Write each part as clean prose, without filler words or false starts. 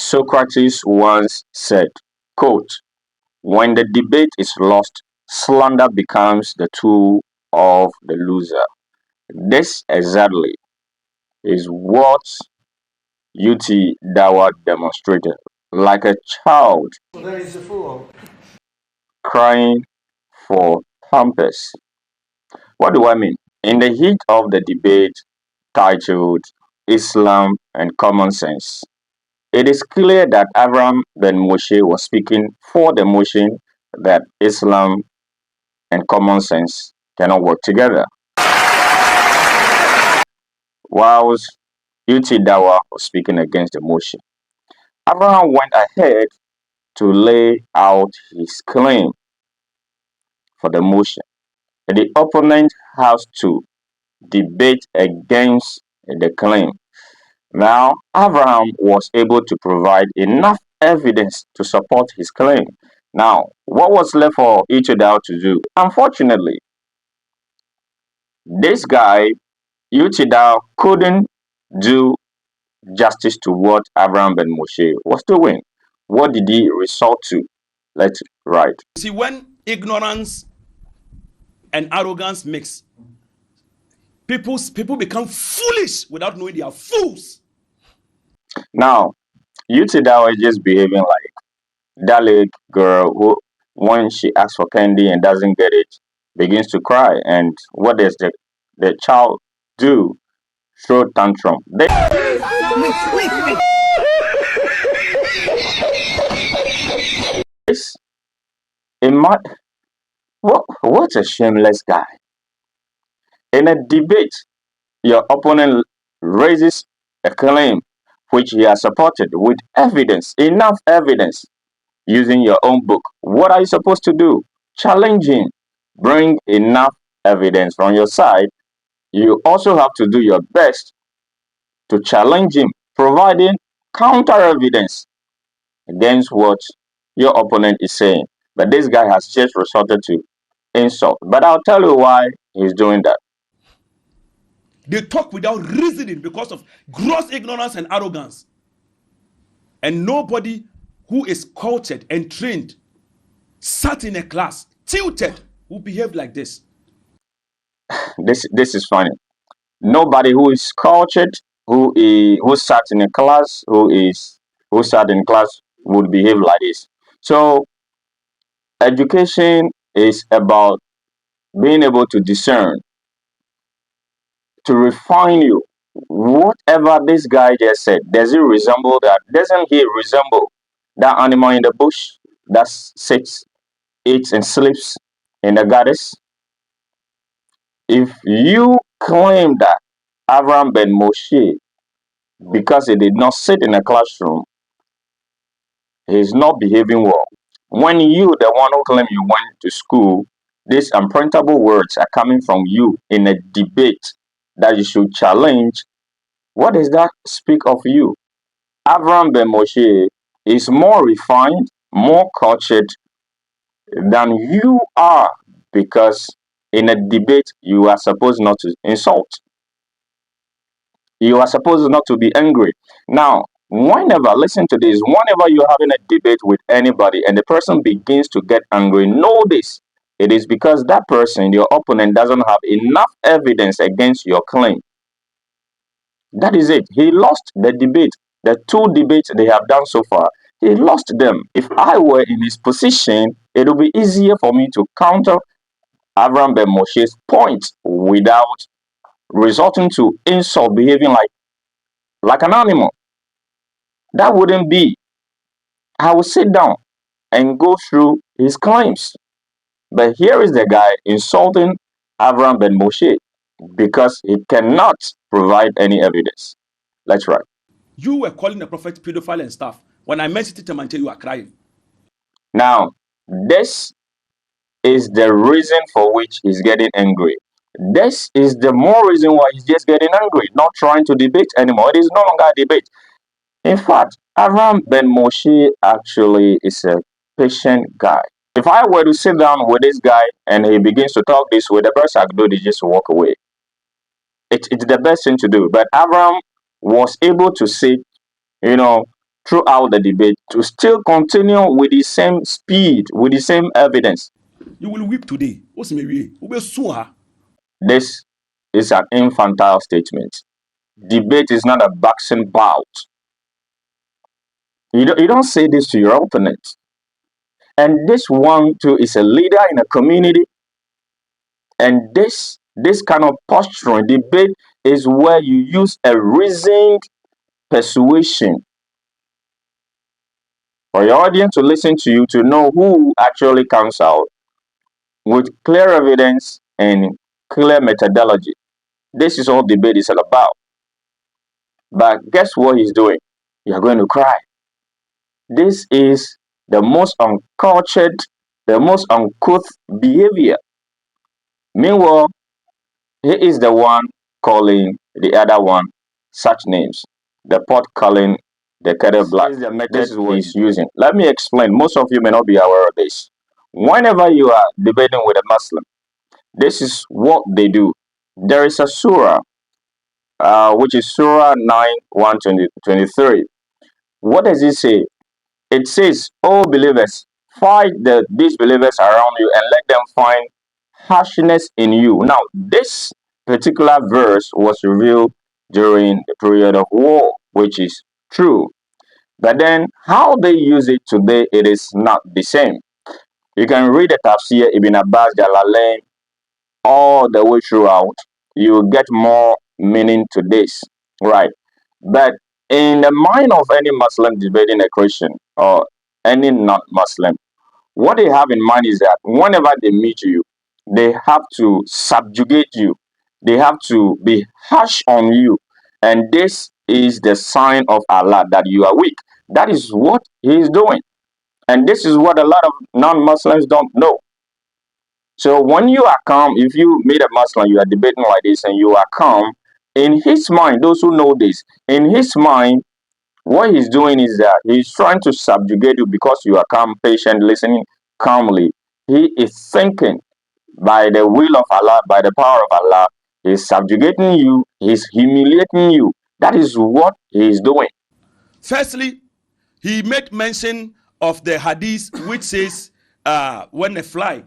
Socrates once said, quote, when the debate is lost, slander becomes the tool of the loser. This exactly is what UT Dawah demonstrated, like a child crying for pampers. What do I mean? In the heat of the debate titled Islam and Common Sense, it is clear that Avraham Ben Moshe was speaking for the motion that Islam and common sense cannot work together, whilst UT Dawah was speaking against the motion. Abraham went ahead to lay out his claim for the motion. The opponent has to debate against the claim. Now, Abraham was able to provide enough evidence to support his claim. Now, what was left for each Dawah to do? Unfortunately, this guy, UT Dawah, couldn't do justice to what Abraham Ben Moshe was doing. What did he resort to? Let's write. See, when ignorance and arrogance mix, people become foolish without knowing they are fools. Now, UT Dawah is just behaving like that little girl who, when she asks for candy and doesn't get it, begins to cry. And what does the child do? Throw tantrum. This, in my, what a shameless guy. In a debate, your opponent raises a claim which he has supported with evidence, enough evidence, using your own book. What are you supposed to do? Challenge him. Bring enough evidence from your side. You also have to do your best to challenge him, providing counter evidence against what your opponent is saying. But this guy has just resorted to insult. But I'll tell you why he's doing that. They talk without reasoning because of gross ignorance and arrogance. And nobody who is cultured and trained, sat in a class, tilted, will behave like this. This is funny. Nobody who is cultured, who sat in a class, who sat in class would behave like this. So education is about being able to discern, to refine you. Whatever this guy just said, does it resemble that? Doesn't he resemble that animal in the bush that sits, eats, and sleeps in the goddess? If you claim that Avraham Ben Moshe, because he did not sit in a classroom, he is not behaving well. When you, the one who claim you went to school, these unprintable words are coming from you in a debate that you should challenge, what does that speak of you? Avraham Ben Moshe is more refined, more cultured than you are, because in a debate you are supposed not to insult. You are supposed not to be angry. Now, whenever, listen to this, whenever you're having a debate with anybody and the person begins to get angry, know this. It is because that person, your opponent, doesn't have enough evidence against your claim. That is it. He lost the debate. The two debates they have done so far, he lost them. If I were in his position, it would be easier for me to counter Avraham Ben Moshe's point without resorting to insult, behaving like an animal. That wouldn't be. I will sit down and go through his claims. But here is the guy insulting Avraham Ben Moshe because he cannot provide any evidence. Let's write. You were calling the prophet pedophile and stuff. When I mentioned it, Manche, you are crying. Now, this is the reason for which he's getting angry. This is the more reason why he's just getting angry, not trying to debate anymore. It is no longer a debate. In fact, Avraham Ben Moshe actually is a patient guy. If I were to sit down with this guy and he begins to talk this way, the best I could do is just walk away. It's the best thing to do. But Avraham was able to sit, throughout the debate to still continue with the same speed, with the same evidence. You will weep today. What's me? This is an infantile statement. Debate is not a boxing bout. You don't say this to your opponent. And this one too is a leader in a community. And this kind of posturing debate is where you use a reasoned persuasion for your audience to listen to you, to know who actually comes out with clear evidence and clear methodology. This is all debate is all about. But guess what he's doing? You're going to cry. This is the most uncultured, the most uncouth behavior. Meanwhile, he is the one calling the other one such names. The pot calling the kettle black. This is the method he's using. Let me explain. Most of you may not be aware of this. Whenever you are debating with a Muslim, this is what they do. There is a surah, which is Surah 9, 1, 23. What does it say? It says, "O believers, fight the disbelievers around you and let them find harshness in you." Now, this particular verse was revealed during the period of war, which is true. But then, how they use it today, it is not the same. You can read the Tafsir Ibn Abbas Jalalain all the way throughout. You will get more meaning to this, right? But in the mind of any Muslim debating a Christian or any non-Muslim, what they have in mind is that whenever they meet you, they have to subjugate you. They have to be harsh on you. And this is the sign of Allah that you are weak. That is what he is doing. And this is what a lot of non-Muslims don't know. So when you are calm, if you meet a Muslim, you are debating like this and you are calm, in his mind, those who know this, in his mind, what he's doing is that he's trying to subjugate you because you are calm, patient, listening calmly. He is thinking by the will of Allah, by the power of Allah, he's subjugating you, he's humiliating you. That is what he is doing. Firstly, he made mention of the hadith which says, when a fly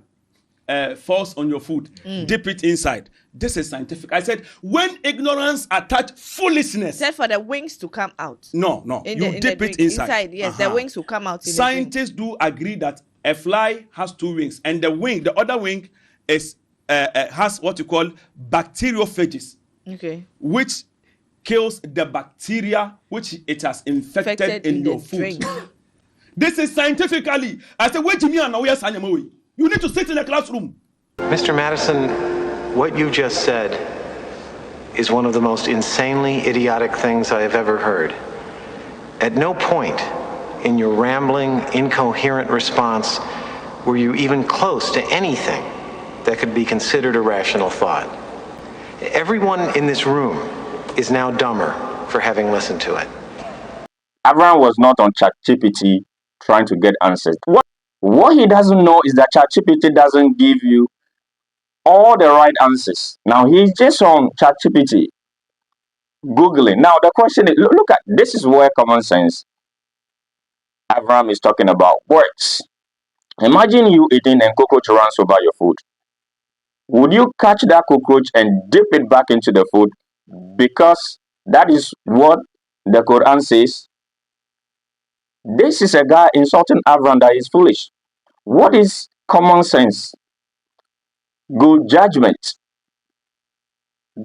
falls on your food, dip it inside. This is scientific. I said, when ignorance attach foolishness. Said for the wings to come out. No. You dip it inside. Yes, the wings will come out. Scientists do agree that a fly has two wings, and the other wing is has what you call bacteriophages. Okay. Which kills the bacteria which it has infected in your food. This is scientifically. I said, wait to me and you need to sit in a classroom. Mr. Madison, what you just said is one of the most insanely idiotic things I have ever heard. At no point in your rambling, incoherent response were you even close to anything that could be considered a rational thought. Everyone in this room is now dumber for having listened to it. Abraham was not on ChatGPT trying to get answers. What he doesn't know is that ChatGPT doesn't give you all the right answers. Now he's just on ChatGPT, Googling. Now the question is, look at this is where common sense Abraham is talking about works. Imagine you eating and cockroach runs over your food. Would you catch that cockroach and dip it back into the food? Because that is what the Quran says. This is a guy insulting Abraham that is foolish. What is common sense? Good judgment.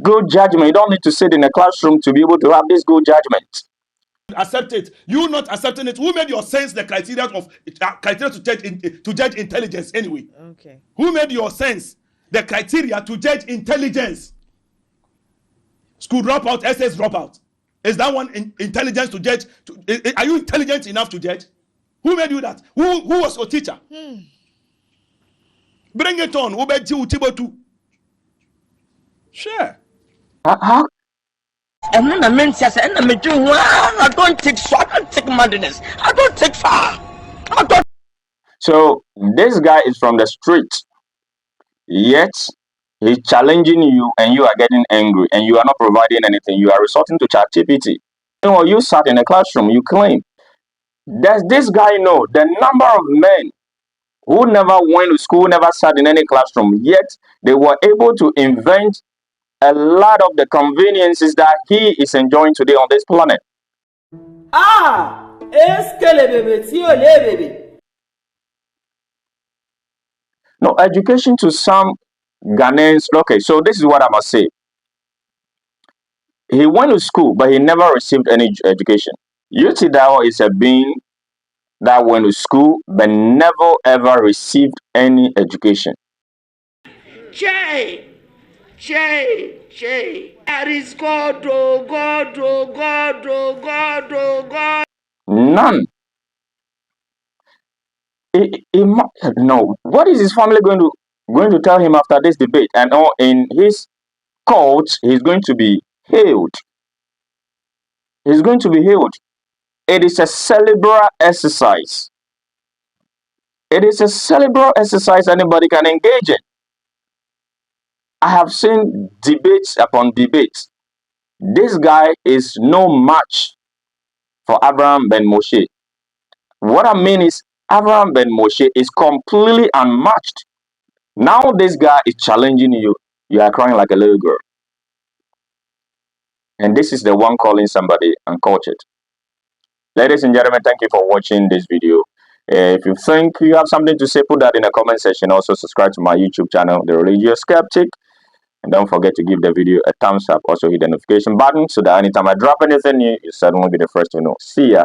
Good judgment. You don't need to sit in a classroom to be able to have this good judgment. Accept it. You not accepting it. Who made your sense the criteria of criteria to judge intelligence anyway? Okay. Who made your sense the criteria to judge intelligence? School dropout, SS dropout. Is that one intelligence to judge? Are you intelligent enough to judge? Who made you that? Who was your teacher? Bring it on. Sure. How? And then the men says, and I'm doing I don't take so I don't take madness. I don't take far. I don't. So this guy is from the street, yet he's challenging you and you are getting angry and you are not providing anything. You are resorting to ChatGPT. You know, you sat in a classroom, you claim. Does this guy know the number of men who never went to school, never sat in any classroom, yet they were able to invent a lot of the conveniences that he is enjoying today on this planet? No, education to some Ghanaians, okay, so this is what I must say. He went to school, but he never received any education. UTI Dawah is a being that went to school, but never ever received any education. Jay, that is God, oh God, oh God, oh God, oh God. None. No. What is his family going to tell him after this debate? And in his court, he's going to be healed. He's going to be healed. It is a cerebral exercise. It is a cerebral exercise anybody can engage in. I have seen debates upon debates. This guy is no match for AVRAHAM Ben Moshe. What I mean is, AVRAHAM Ben Moshe is completely unmatched. Now this guy is challenging you. You are crying like a little girl. And this is the one calling somebody uncultured. Ladies and gentlemen, thank you for watching this video. If you think you have something to say, put that in the comment section. Also, subscribe to my YouTube channel, The Religious Skeptic. And don't forget to give the video a thumbs up. Also, hit the notification button so that anytime I drop anything new, you suddenly be the first to know. See ya.